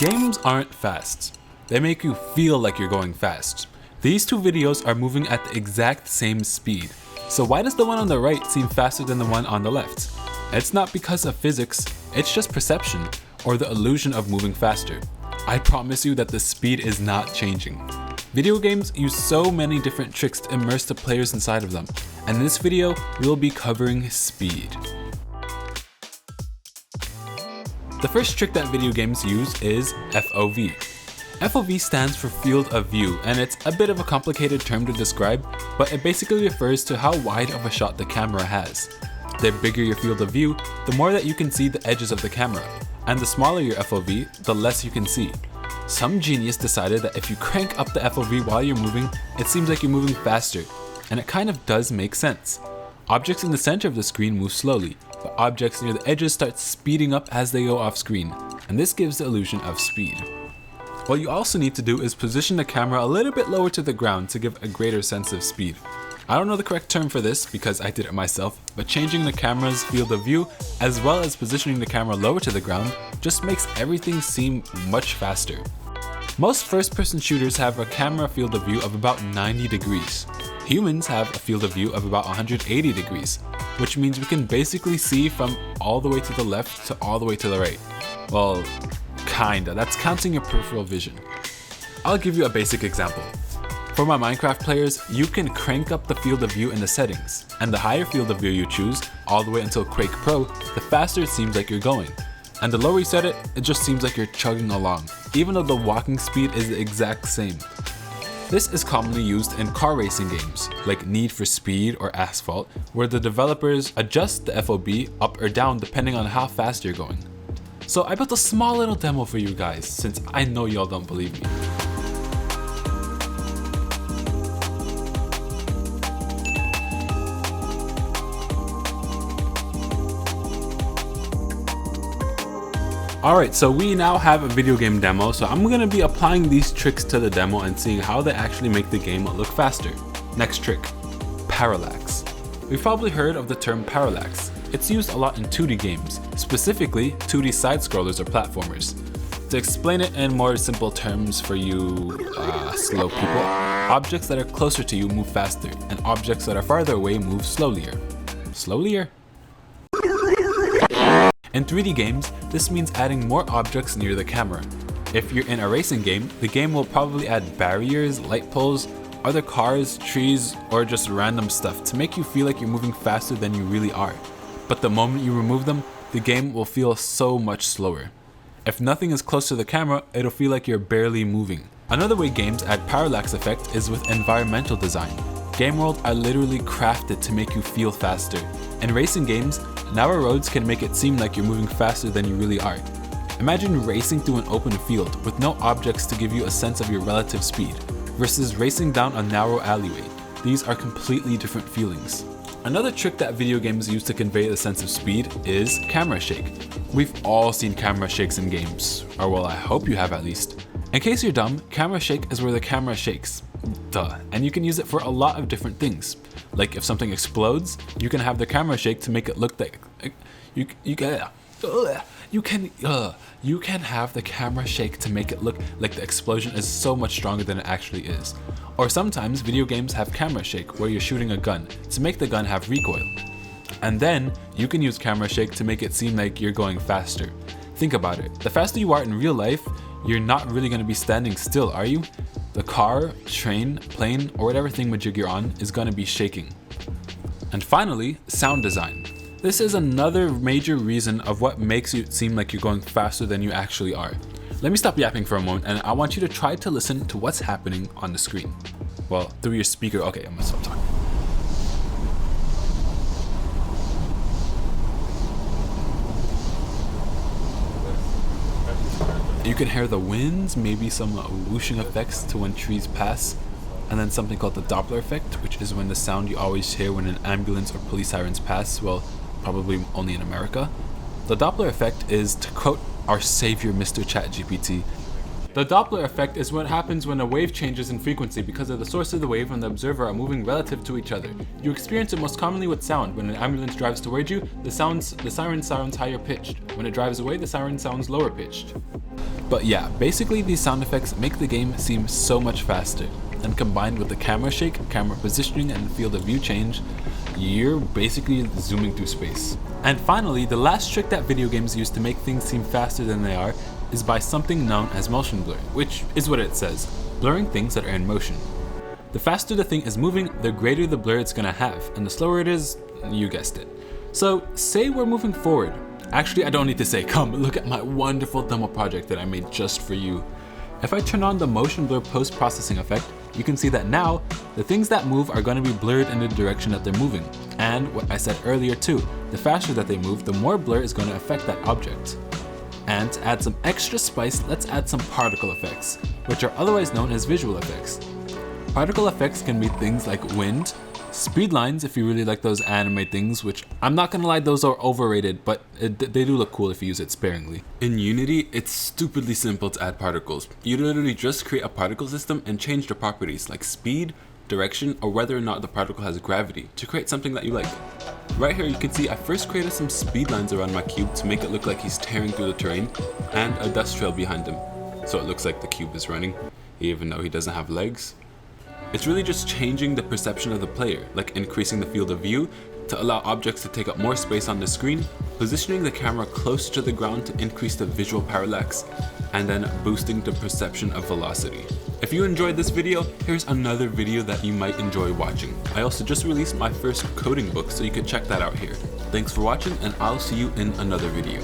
Games aren't fast. They make you feel like you're going fast. These two videos are moving at the exact same speed. So why does the one on the right seem faster than the one on the left? It's not because of physics, it's just perception, or the illusion of moving faster. I promise you that the speed is not changing. Video games use so many different tricks to immerse the players inside of them, and in this video, we'll be covering speed. The first trick that video games use is FOV. FOV stands for field of view, and it's a bit of a complicated term to describe, but it basically refers to how wide of a shot the camera has. The bigger your field of view, the more that you can see the edges of the camera, and the smaller your FOV, the less you can see. Some genius decided that if you crank up the FOV while you're moving, it seems like you're moving faster, and it kind of does make sense. Objects in the center of the screen move slowly, but objects near the edges start speeding up as they go off screen, and this gives the illusion of speed. What you also need to do is position the camera a little bit lower to the ground to give a greater sense of speed. I don't know the correct term for this because I did it myself, but changing the camera's field of view as well as positioning the camera lower to the ground just makes everything seem much faster. Most first-person shooters have a camera field of view of about 90 degrees. Humans have a field of view of about 180 degrees, which means we can basically see from all the way to the left to all the way to the right. Well, kinda, that's counting your peripheral vision. I'll give you a basic example. For my Minecraft players, you can crank up the field of view in the settings, and the higher field of view you choose, all the way until Quake Pro, the faster it seems like you're going. And the lower you set it, it just seems like you're chugging along, even though the walking speed is the exact same. This is commonly used in car racing games, like Need for Speed or Asphalt, where the developers adjust the FOV up or down depending on how fast you're going. So I built a small little demo for you guys, since I know y'all don't believe me. Alright, so we now have a video game demo, so I'm going to be applying these tricks to the demo and seeing how they actually make the game look faster. Next trick, Parallax. We've probably heard of the term parallax. It's used a lot in 2D games, specifically 2D side-scrollers or platformers. To explain it in more simple terms for you slow people, objects that are closer to you move faster, and objects that are farther away move slowlier. Slowlier? In 3D games, this means adding more objects near the camera. If you're in a racing game, the game will probably add barriers, light poles, other cars, trees, or just random stuff to make you feel like you're moving faster than you really are. But the moment you remove them, the game will feel so much slower. If nothing is close to the camera, it'll feel like you're barely moving. Another way games add parallax effect is with environmental design. Game worlds are literally crafted to make you feel faster. In racing games, narrow roads can make it seem like you're moving faster than you really are. Imagine racing through an open field with no objects to give you a sense of your relative speed, versus racing down a narrow alleyway. These are completely different feelings. Another trick that video games use to convey the sense of speed is camera shake. We've all seen camera shakes in games, or well, I hope you have at least. In case you're dumb, camera shake is where the camera shakes. Duh. And you can use it for a lot of different things. Like if something explodes, you can have the camera shake to make it look like you can have the camera shake to make it look like the explosion is so much stronger than it actually is. Or sometimes video games have camera shake where you're shooting a gun to make the gun have recoil. And then you can use camera shake to make it seem like you're going faster. Think about it. The faster you are in real life, you're not really going to be standing still, are you? The car, train, plane, or whatever thingamajig you're on is going to be shaking. And finally, sound design. This is another major reason of what makes it seem like you're going faster than you actually are. Let me stop yapping for a moment and I want you to try to listen to what's happening on the screen. Well, through your speaker. Okay, I'm gonna stop talking. You can hear the winds, maybe some whooshing effects to when trees pass, and then something called the Doppler effect, which is when the sound you always hear when an ambulance or police sirens pass, well, probably only in America. The Doppler effect is, to quote our savior Mr. ChatGPT, the Doppler effect is what happens when a wave changes in frequency because of the source of the wave and the observer are moving relative to each other. You experience it most commonly with sound. When an ambulance drives towards you, the siren sounds higher pitched. When it drives away, the siren sounds lower pitched. But yeah, basically these sound effects make the game seem so much faster, and combined with the camera shake, camera positioning, and field of view change, you're basically zooming through space. And finally, the last trick that video games use to make things seem faster than they are is by something known as motion blur, which is what it says, blurring things that are in motion. The faster the thing is moving, the greater the blur it's gonna have, and the slower it is, you guessed it. So say we're moving forward. Actually, I don't need to say, come look at my wonderful demo project that I made just for you. If I turn on the motion blur post-processing effect, you can see that now, the things that move are going to be blurred in the direction that they're moving. And what I said earlier too, the faster that they move, the more blur is going to affect that object. And to add some extra spice, let's add some particle effects, which are otherwise known as visual effects. Particle effects can be things like wind, speed lines if you really like those anime things, which I'm not gonna lie, those are overrated, but they do look cool if you use it sparingly. In Unity, it's stupidly simple to add particles. You literally just create a particle system and change the properties like speed, direction, or whether or not the particle has gravity to create something that you like. Right here you can see I first created some speed lines around my cube to make it look like he's tearing through the terrain, and a dust trail behind him, so it looks like the cube is running, even though he doesn't have legs. It's really just changing the perception of the player, like increasing the field of view to allow objects to take up more space on the screen, positioning the camera closer to the ground to increase the visual parallax, and then boosting the perception of velocity. If you enjoyed this video, here's another video that you might enjoy watching. I also just released my first coding book, so you can check that out here. Thanks for watching, and I'll see you in another video.